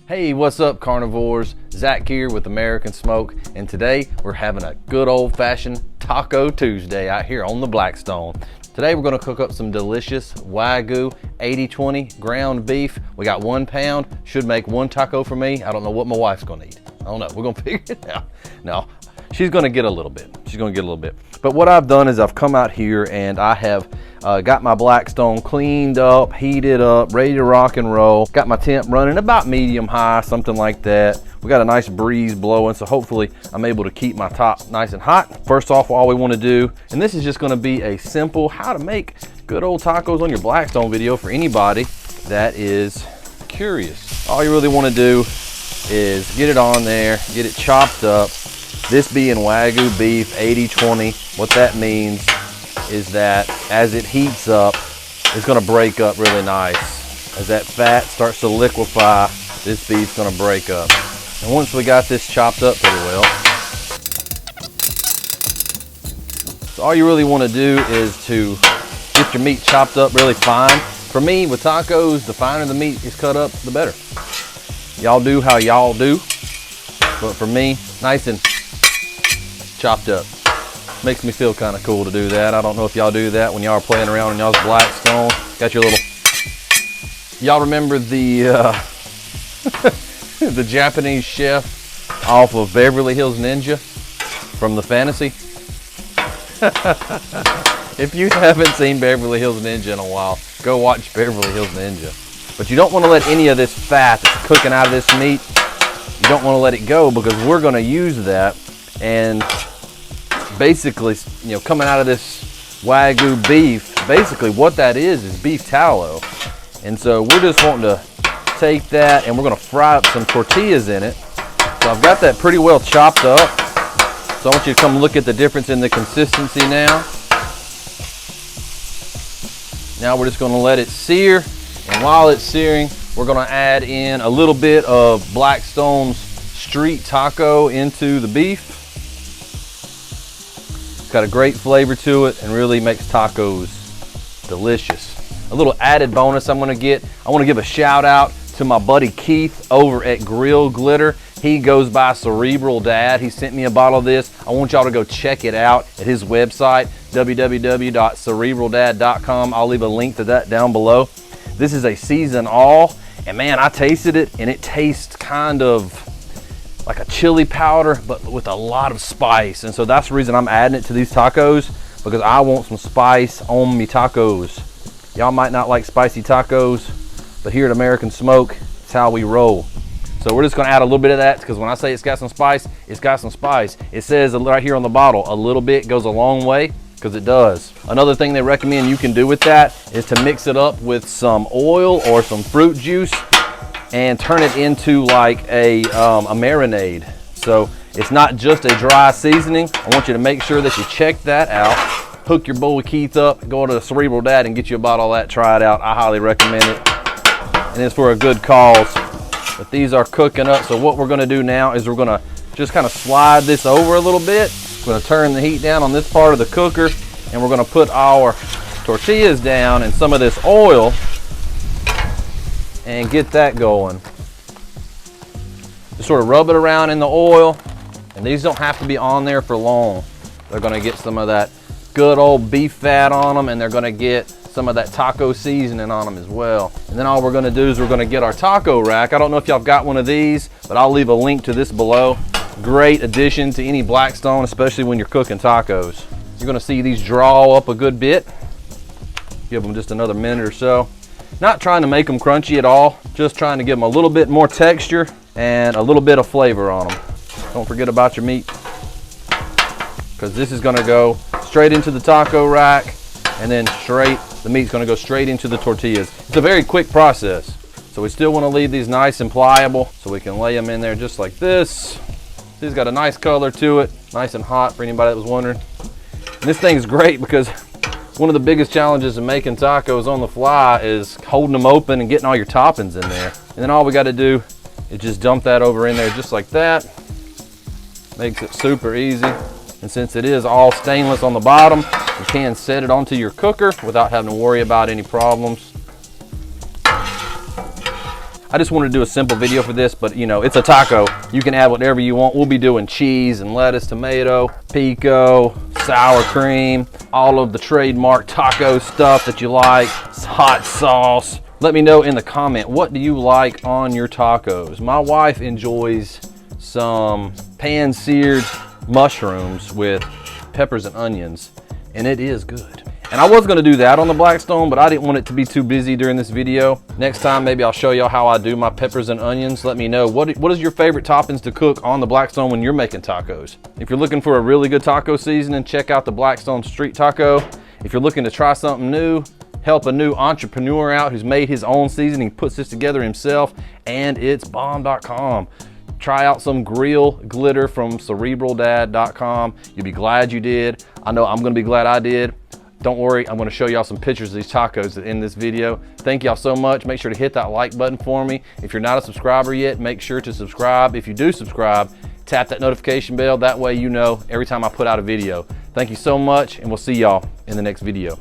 Hey, what's up carnivores? Zach here with American Smoke, and today we're having a good old-fashioned Taco Tuesday out here on the Blackstone. Today we're gonna cook up some delicious wagyu 80/20 ground beef. We got 1 pound, should make 1 taco for me. I don't know what my wife's gonna eat. I don't know, we're gonna figure it out. No, she's gonna get a little bit. But what I've done is I've come out here and I have got my Blackstone cleaned up, heated up, ready to rock and roll. Got my temp running about medium high, something like that. We got a nice breeze blowing, so hopefully I'm able to keep my top nice and hot. First off, all we want to do, and this is just going to be a simple how to make good old tacos on your Blackstone video for anybody that is curious. All you really want to do is get it on there, get it chopped up. This being wagyu beef 80/20, what that means is that as it heats up, it's gonna break up really nice. As that fat starts to liquefy, this beef's gonna break up. And once we got this chopped up pretty well, so all you really wanna do is to get your meat chopped up really fine. For me, with tacos, the finer the meat is cut up, the better. Y'all do how y'all do, but for me, nice and chopped up. Makes me feel kind of cool to do that. I don't know if y'all do that when y'all are playing around in y'all's Blackstone. Got your little, y'all remember the the Japanese chef off of Beverly Hills Ninja from the fantasy? If you haven't seen Beverly Hills Ninja in a while, go watch Beverly Hills Ninja. But you don't want to let any of this fat that's cooking out of this meat, you don't want to let it go, because we're going to use that. And basically, you know, coming out of this wagyu beef, basically what that is beef tallow. And so we're just wanting to take that and we're going to fry up some tortillas in it. So I've got that pretty well chopped up. So I want you to come look at the difference in the consistency now. Now we're just going to let it sear. And while it's searing, we're going to add in a little bit of Blackstone's street taco into the beef. It's got a great flavor to it and really makes tacos delicious. A little added bonus I want to give a shout out to my buddy Keith over at Grill Glitter. He goes by Cerebral Dad. He sent me a bottle of this. I want y'all to go check it out at his website, www.cerebraldad.com. I'll leave a link to that down below. This is a season all, and man, I tasted it and it tastes kind of like a chili powder, but with a lot of spice. And so that's the reason I'm adding it to these tacos, because I want some spice on me tacos. Y'all might not like spicy tacos, but here at American Smoke, it's how we roll. So we're just gonna add a little bit of that, because when I say it's got some spice, it's got some spice. It says right here on the bottle, a little bit goes a long way, because it does. Another thing they recommend you can do with that is to mix it up with some oil or some fruit juice and turn it into like a marinade. So it's not just a dry seasoning. I want you to make sure that you check that out. Hook your boy Keith up, go to Cerebral Dad and get you a bottle of that, try it out. I highly recommend it. And it's for a good cause. But these are cooking up, so what we're gonna do now is we're gonna just kind of slide this over a little bit. We're gonna turn the heat down on this part of the cooker, and we're gonna put our tortillas down in some of this oil and get that going. Just sort of rub it around in the oil, and these don't have to be on there for long. They're gonna get some of that good old beef fat on them, and they're gonna get some of that taco seasoning on them as well. And then all we're gonna do is we're gonna get our taco rack. I don't know if y'all got one of these, but I'll leave a link to this below. Great addition to any Blackstone, especially when you're cooking tacos. You're gonna see these draw up a good bit. Give them just another minute or so. Not trying to make them crunchy at all, just trying to give them a little bit more texture and a little bit of flavor on them. Don't forget about your meat, because this is gonna go straight into the taco rack, and then the meat's gonna go straight into the tortillas. It's a very quick process. So we still wanna leave these nice and pliable, so we can lay them in there just like this. This has got a nice color to it, nice and hot for anybody that was wondering. And this thing's great because one of the biggest challenges in making tacos on the fly is holding them open and getting all your toppings in there. And then all we got to do is just dump that over in there just like that. Makes it super easy. And since it is all stainless on the bottom, you can set it onto your cooker without having to worry about any problems. I just wanted to do a simple video for this, but you know, it's a taco. You can add whatever you want. We'll be doing cheese and lettuce, tomato, pico, sour cream, all of the trademark taco stuff that you like, hot sauce. Let me know in the comment, what do you like on your tacos? My wife enjoys some pan-seared mushrooms with peppers and onions, and it is good. And I was gonna do that on the Blackstone, but I didn't want it to be too busy during this video. Next time, maybe I'll show y'all how I do my peppers and onions. Let me know, what is your favorite toppings to cook on the Blackstone when you're making tacos? If you're looking for a really good taco seasoning, check out the Blackstone Street Taco. If you're looking to try something new, help a new entrepreneur out who's made his own seasoning, puts this together himself, and it's bomb.com. Try out some grill glitter from cerebraldad.com. You'll be glad you did. I know I'm gonna be glad I did. Don't worry, I'm gonna show y'all some pictures of these tacos in this video. Thank y'all so much. Make sure to hit that like button for me. If you're not a subscriber yet, make sure to subscribe. If you do subscribe, tap that notification bell. That way you know every time I put out a video. Thank you so much, and we'll see y'all in the next video.